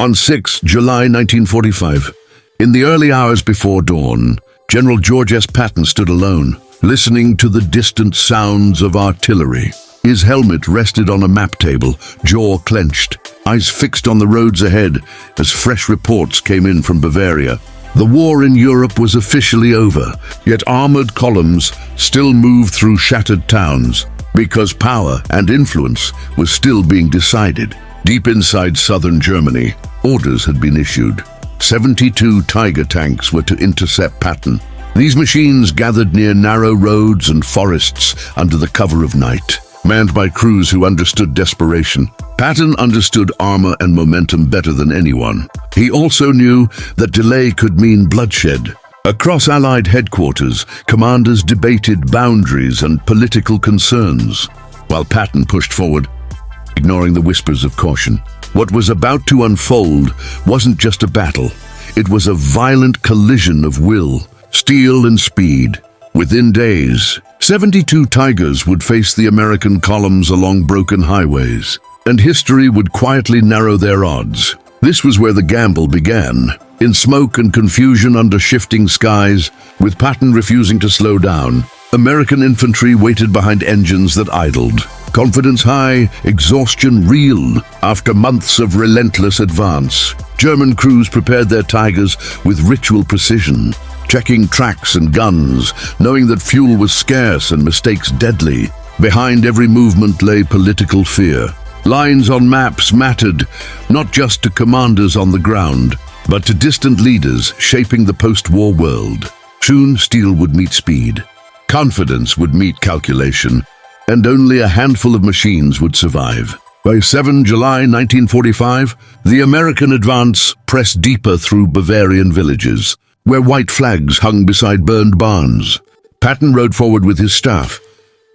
On 6 July 1945, in the early hours before dawn, General George S. Patton stood alone, listening to the distant sounds of artillery. His helmet rested on a map table, jaw clenched, eyes fixed on the roads ahead as fresh reports came in from Bavaria. The war in Europe was officially over, yet armored columns still moved through shattered towns because power and influence was still being decided. Deep inside southern Germany, orders had been issued. 72 Tiger tanks were to intercept Patton. These machines gathered near narrow roads and forests under the cover of night, manned by crews who understood desperation. Patton understood armor and momentum better than anyone. He also knew that delay could mean bloodshed. Across Allied headquarters, commanders debated boundaries and political concerns, while Patton pushed forward, ignoring the whispers of caution. What was about to unfold wasn't just a battle. It was a violent collision of will, steel and speed. Within days, 72 Tigers would face the American columns along broken highways, and history would quietly narrow their odds. This was where the gamble began, in smoke and confusion under shifting skies, with Patton refusing to slow down. American infantry waited behind engines that idled. Confidence high, exhaustion real. After months of relentless advance, German crews prepared their Tigers with ritual precision, checking tracks and guns, knowing that fuel was scarce and mistakes deadly. Behind every movement lay political fear. Lines on maps mattered, not just to commanders on the ground, but to distant leaders shaping the post-war world. Soon steel would meet speed. Confidence would meet calculation, and only a handful of machines would survive. By 7 July 1945, the American advance pressed deeper through Bavarian villages, where white flags hung beside burned barns. Patton rode forward with his staff,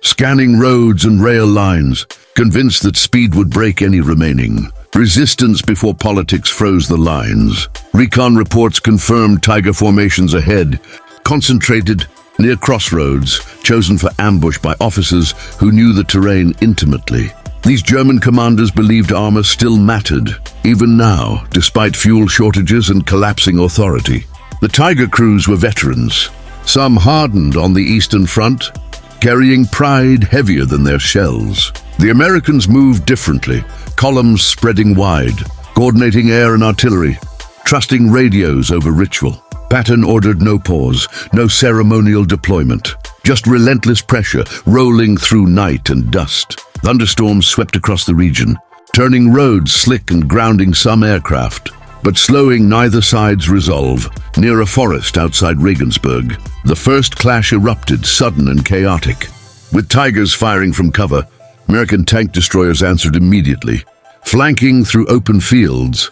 scanning roads and rail lines, convinced that speed would break any remaining resistance before politics froze the lines. Recon reports confirmed Tiger formations ahead, concentrated near crossroads, chosen for ambush by officers who knew the terrain intimately. These German commanders believed armor still mattered, even now, despite fuel shortages and collapsing authority. The Tiger crews were veterans, some hardened on the Eastern Front, carrying pride heavier than their shells. The Americans moved differently, columns spreading wide, coordinating air and artillery, trusting radios over ritual. Patton ordered no pause, no ceremonial deployment, just relentless pressure rolling through night and dust. Thunderstorms swept across the region, turning roads slick and grounding some aircraft, but slowing neither side's resolve. Near a forest outside Regensburg, the first clash erupted, sudden and chaotic. With Tigers firing from cover, American tank destroyers answered immediately, flanking through open fields,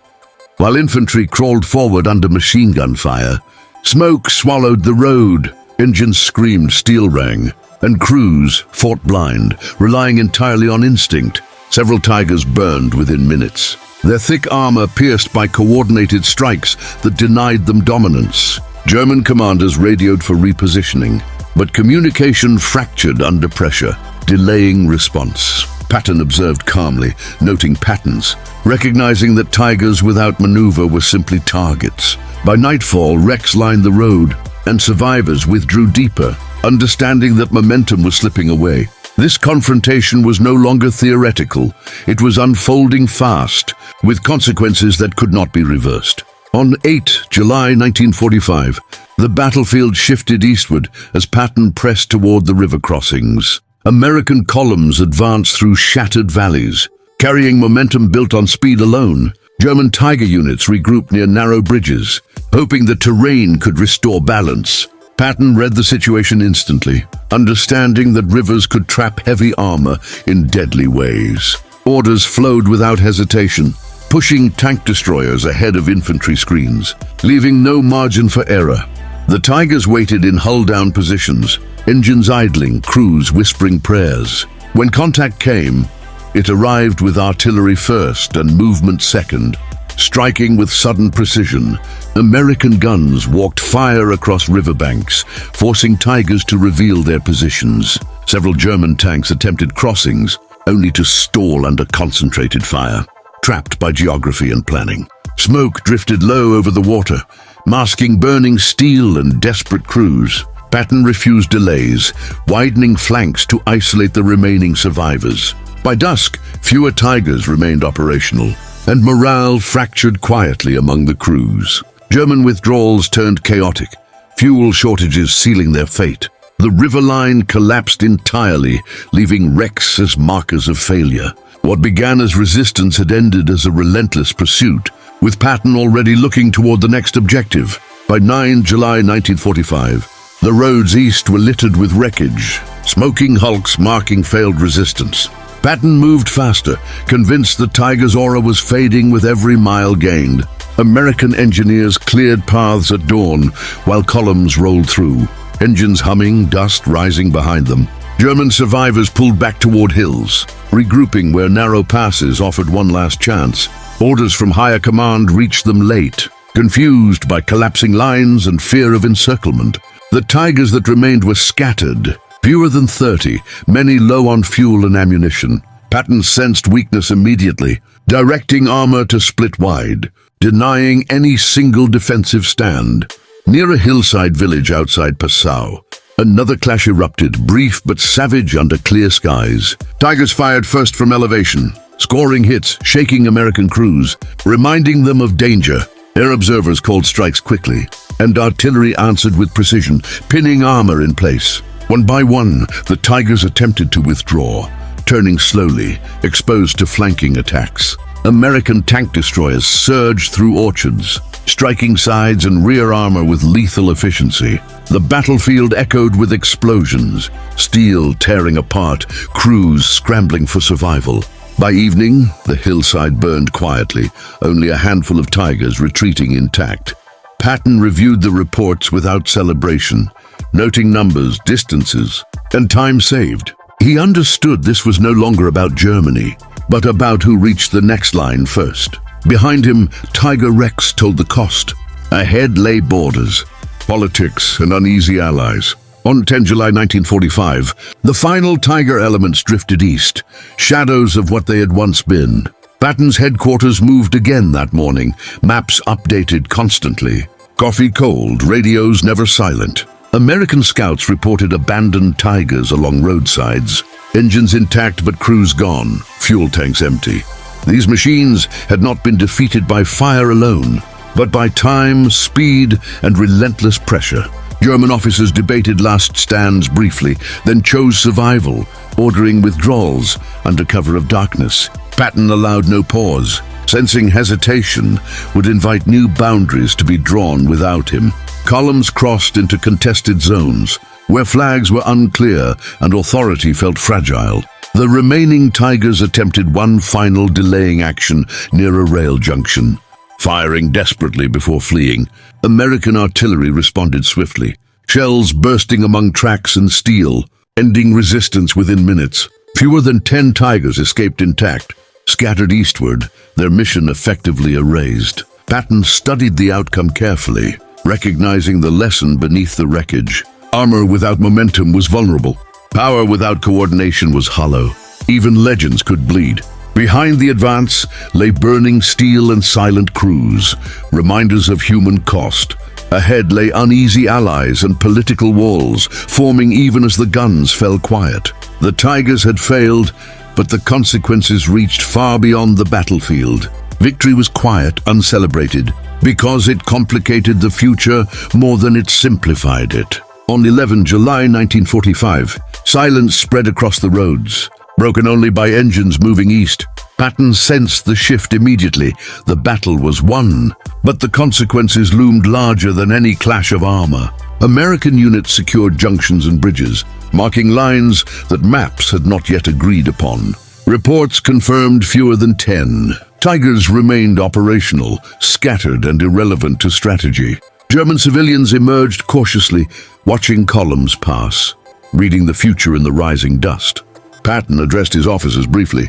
while infantry crawled forward under machine gun fire. Smoke swallowed the road, engines screamed, steel rang, and crews fought blind, relying entirely on instinct. Several Tigers burned within minutes, their thick armor pierced by coordinated strikes that denied them dominance. German commanders radioed for repositioning, but communication fractured under pressure, delaying response. Patton observed calmly, noting patterns, recognizing that Tigers without maneuver were simply targets. By nightfall, wrecks lined the road, and survivors withdrew deeper, understanding that momentum was slipping away. This confrontation was no longer theoretical. It was unfolding fast, with consequences that could not be reversed. On 8 July 1945, the battlefield shifted eastward as Patton pressed toward the river crossings. American columns advanced through shattered valleys, carrying momentum built on speed alone. German Tiger units regrouped near narrow bridges, hoping the terrain could restore balance. Patton read the situation instantly, understanding that rivers could trap heavy armor in deadly ways. Orders flowed without hesitation, pushing tank destroyers ahead of infantry screens, leaving no margin for error. The Tigers waited in hull-down positions, engines idling, crews whispering prayers. When contact came, it arrived with artillery first and movement second. Striking with sudden precision, American guns walked fire across riverbanks, forcing Tigers to reveal their positions. Several German tanks attempted crossings, only to stall under concentrated fire, trapped by geography and planning. Smoke drifted low over the water, masking burning steel and desperate crews. Patton refused delays, widening flanks to isolate the remaining survivors. By dusk, fewer Tigers remained operational, and morale fractured quietly among the crews. German withdrawals turned chaotic, fuel shortages sealing their fate. The river line collapsed entirely, leaving wrecks as markers of failure. What began as resistance had ended as a relentless pursuit, with Patton already looking toward the next objective. By 9 July 1945, the roads east were littered with wreckage, smoking hulks marking failed resistance. Patton moved faster, convinced the Tiger's aura was fading with every mile gained. American engineers cleared paths at dawn, while columns rolled through, engines humming, dust rising behind them. German survivors pulled back toward hills, regrouping where narrow passes offered one last chance. Orders from higher command reached them late, confused by collapsing lines and fear of encirclement. The Tigers that remained were scattered, fewer than 30, many low on fuel and ammunition. Patton sensed weakness immediately, directing armor to split wide, denying any single defensive stand. Near a hillside village outside Passau, another clash erupted, brief but savage under clear skies. Tigers fired first from elevation, scoring hits, shaking American crews, reminding them of danger. Air observers called strikes quickly, and artillery answered with precision, pinning armor in place. One by one, the Tigers attempted to withdraw, turning slowly, exposed to flanking attacks. American tank destroyers surged through orchards, striking sides and rear armor with lethal efficiency. The battlefield echoed with explosions, steel tearing apart, crews scrambling for survival. By evening, the hillside burned quietly, only a handful of Tigers retreating intact. Patton reviewed the reports without celebration, noting numbers, distances, and time saved. He understood this was no longer about Germany, but about who reached the next line first. Behind him, Tiger Rex told the cost. Ahead lay borders, politics, and uneasy allies. On 10 July 1945, the final Tiger elements drifted east, shadows of what they had once been. Patton's headquarters moved again that morning, maps updated constantly. Coffee cold, radios never silent. American scouts reported abandoned Tigers along roadsides, engines intact but crews gone, fuel tanks empty. These machines had not been defeated by fire alone, but by time, speed, and relentless pressure. German officers debated last stands briefly, then chose survival, ordering withdrawals under cover of darkness. Patton allowed no pause, sensing hesitation would invite new boundaries to be drawn without him. Columns crossed into contested zones, where flags were unclear and authority felt fragile. The remaining Tigers attempted one final delaying action near a rail junction. Firing desperately before fleeing, American artillery responded swiftly, shells bursting among tracks and steel, ending resistance within minutes. Fewer than 10 Tigers escaped intact. Scattered eastward, their mission effectively erased. Patton studied the outcome carefully, recognizing the lesson beneath the wreckage. Armor without momentum was vulnerable. Power without coordination was hollow. Even legends could bleed. Behind the advance lay burning steel and silent crews, reminders of human cost. Ahead lay uneasy allies and political walls, forming even as the guns fell quiet. The Tigers had failed, but the consequences reached far beyond the battlefield. Victory was quiet, uncelebrated, because it complicated the future more than it simplified it. On 11 July 1945, silence spread across the roads, broken only by engines moving east. Patton sensed the shift immediately. The battle was won, but the consequences loomed larger than any clash of armor. American units secured junctions and bridges, marking lines that maps had not yet agreed upon. Reports confirmed fewer than 10. Tigers remained operational, scattered and irrelevant to strategy. German civilians emerged cautiously, watching columns pass, reading the future in the rising dust. Patton addressed his officers briefly,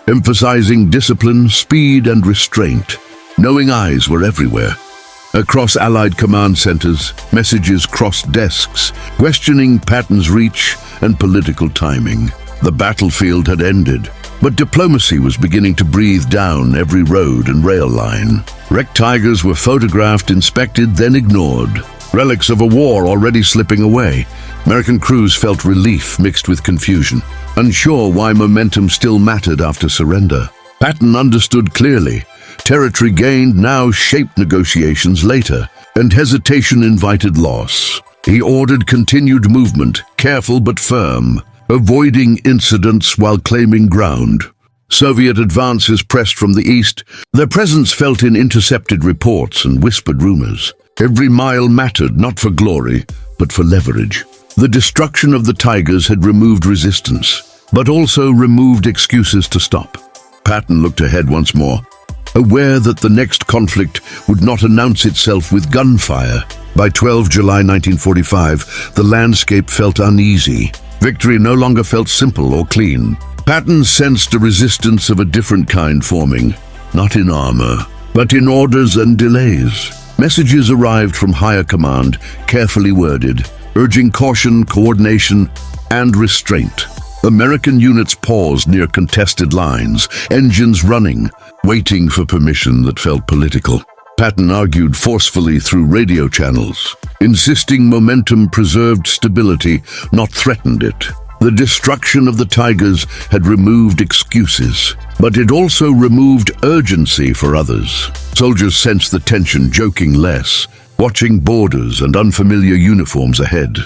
emphasizing discipline, speed, and restraint. Knowing eyes were everywhere. Across Allied command centers, messages crossed desks, questioning Patton's reach and political timing. The battlefield had ended, but diplomacy was beginning to breathe down every road and rail line. Wrecked tigers were photographed, inspected, then ignored. Relics of a war already slipping away. American crews felt relief mixed with confusion, unsure why momentum still mattered after surrender. Patton understood clearly. Territory gained now shaped negotiations later, and hesitation invited loss. He ordered continued movement, careful but firm, avoiding incidents while claiming ground. Soviet advances pressed from the east, their presence felt in intercepted reports and whispered rumors. Every mile mattered, not for glory, but for leverage. The destruction of the tigers had removed resistance, but also removed excuses to stop. Patton looked ahead once more, aware that the next conflict would not announce itself with gunfire. By 12 July 1945, the landscape felt uneasy. Victory no longer felt simple or clean. Patton sensed a resistance of a different kind forming, not in armor, but in orders and delays. Messages arrived from higher command, carefully worded, urging caution, coordination, and restraint. American units paused near contested lines, engines running, waiting for permission that felt political. Patton argued forcefully through radio channels, insisting momentum preserved stability, not threatened it. The destruction of the tigers had removed excuses, but it also removed urgency for others. Soldiers sensed the tension, joking less, watching borders and unfamiliar uniforms ahead.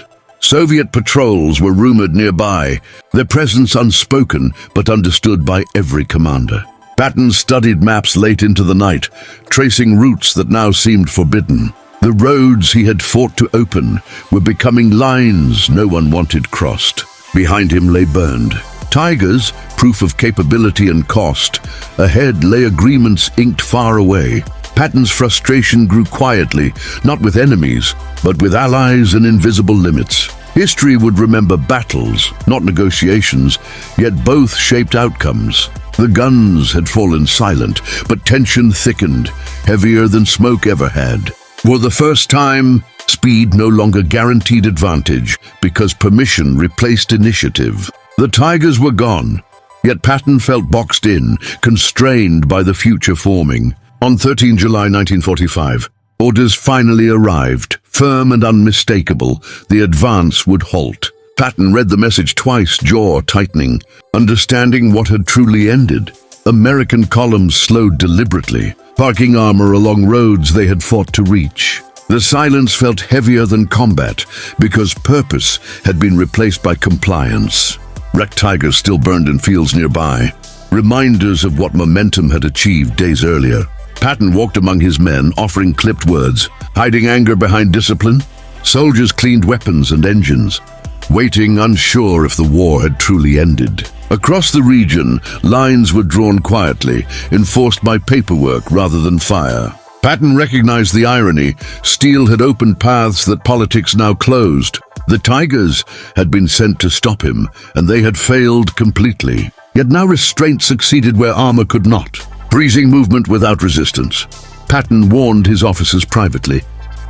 Soviet patrols were rumored nearby, their presence unspoken but understood by every commander. Patton studied maps late into the night, tracing routes that now seemed forbidden. The roads he had fought to open were becoming lines no one wanted crossed. Behind him lay burned tigers, proof of capability and cost. Ahead lay agreements inked far away. Patton's frustration grew quietly, not with enemies, but with allies and invisible limits. History would remember battles, not negotiations, yet both shaped outcomes. The guns had fallen silent, but tension thickened, heavier than smoke ever had. For the first time, speed no longer guaranteed advantage because permission replaced initiative. The tigers were gone, yet Patton felt boxed in, constrained by the future forming. On 13 July 1945, orders finally arrived, firm and unmistakable. The advance would halt. Patton read the message twice, jaw tightening, understanding what had truly ended. American columns slowed deliberately, parking armor along roads they had fought to reach. The silence felt heavier than combat because purpose had been replaced by compliance. Wrecked tigers still burned in fields nearby, reminders of what momentum had achieved days earlier. Patton walked among his men, offering clipped words, hiding anger behind discipline. Soldiers cleaned weapons and engines, waiting unsure if the war had truly ended. Across the region, lines were drawn quietly, enforced by paperwork rather than fire. Patton recognized the irony. Steel had opened paths that politics now closed. The tigers had been sent to stop him, and they had failed completely. Yet now restraint succeeded where armor could not, freezing movement without resistance. Patton warned his officers privately,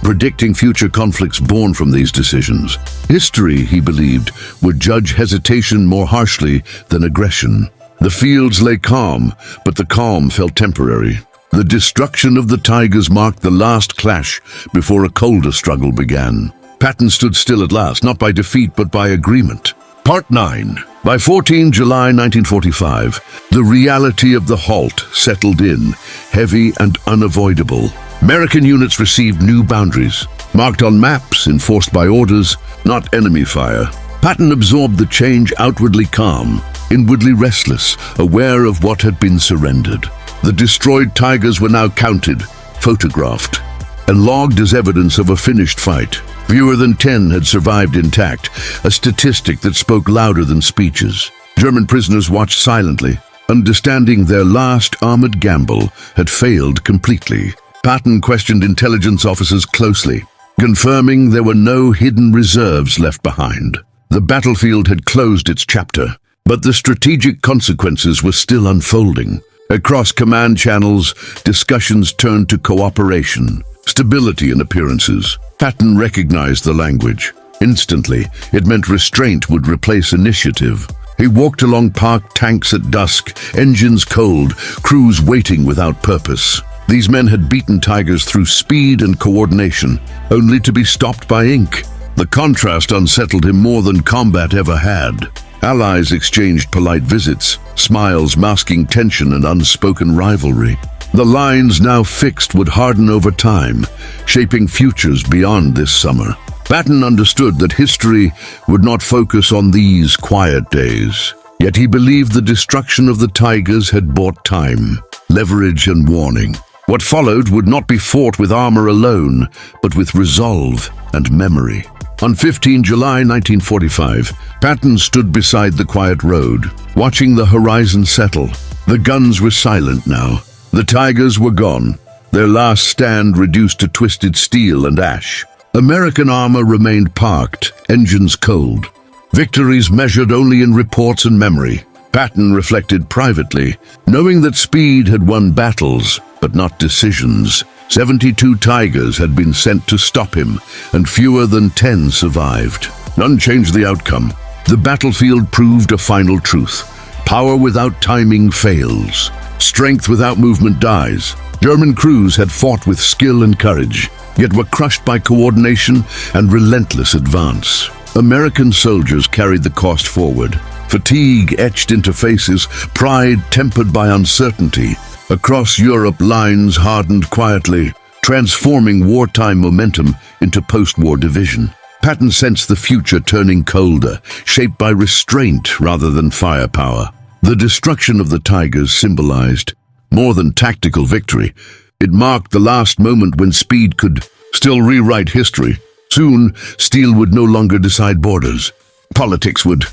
predicting future conflicts born from these decisions. History, he believed, would judge hesitation more harshly than aggression. The fields lay calm, but the calm felt temporary. The destruction of the tigers marked the last clash before a colder struggle began. Patton stood still at last, not by defeat but by agreement. Part 9. By 14 July 1945, the reality of the halt settled in, heavy and unavoidable. American units received new boundaries, marked on maps, enforced by orders, not enemy fire. Patton absorbed the change, outwardly calm, inwardly restless, aware of what had been surrendered. The destroyed tigers were now counted, photographed, and logged as evidence of a finished fight. Fewer than 10 had survived intact, a statistic that spoke louder than speeches. German prisoners watched silently, understanding their last armored gamble had failed completely. Patton questioned intelligence officers closely, confirming there were no hidden reserves left behind. The battlefield had closed its chapter, but the strategic consequences were still unfolding. Across command channels, discussions turned to cooperation, stability in appearances. Patton recognized the language. Instantly, it meant restraint would replace initiative. He walked along parked tanks at dusk, engines cold, crews waiting without purpose. These men had beaten tigers through speed and coordination, only to be stopped by ink. The contrast unsettled him more than combat ever had. Allies exchanged polite visits, smiles masking tension and unspoken rivalry. The lines now fixed would harden over time, shaping futures beyond this summer. Patton understood that history would not focus on these quiet days. Yet he believed the destruction of the tigers had bought time, leverage and warning. What followed would not be fought with armor alone, but with resolve and memory. On 15 July 1945, Patton stood beside the quiet road, watching the horizon settle. The guns were silent now. The tigers were gone, their last stand reduced to twisted steel and ash. American armor remained parked, engines cold. Victories measured only in reports and memory. Patton reflected privately, knowing that speed had won battles, but not decisions. 72 tigers had been sent to stop him, and fewer than 10 survived. None changed the outcome. The battlefield proved a final truth. Power without timing fails. Strength without movement dies. German crews had fought with skill and courage, yet were crushed by coordination and relentless advance. American soldiers carried the cost forward. Fatigue etched into faces, pride tempered by uncertainty. Across Europe, lines hardened quietly, transforming wartime momentum into post-war division. Patton sensed the future turning colder, shaped by restraint rather than firepower. The destruction of the tigers symbolized more than tactical victory. It marked the last moment when speed could still rewrite history. Soon, steel would no longer decide borders. Politics would.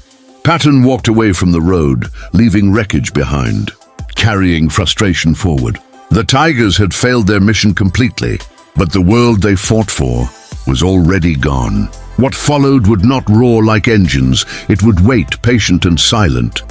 Patton walked away from the road, leaving wreckage behind, carrying frustration forward. The tigers had failed their mission completely, but the world they fought for was already gone. What followed would not roar like engines. It would wait, patient and silent.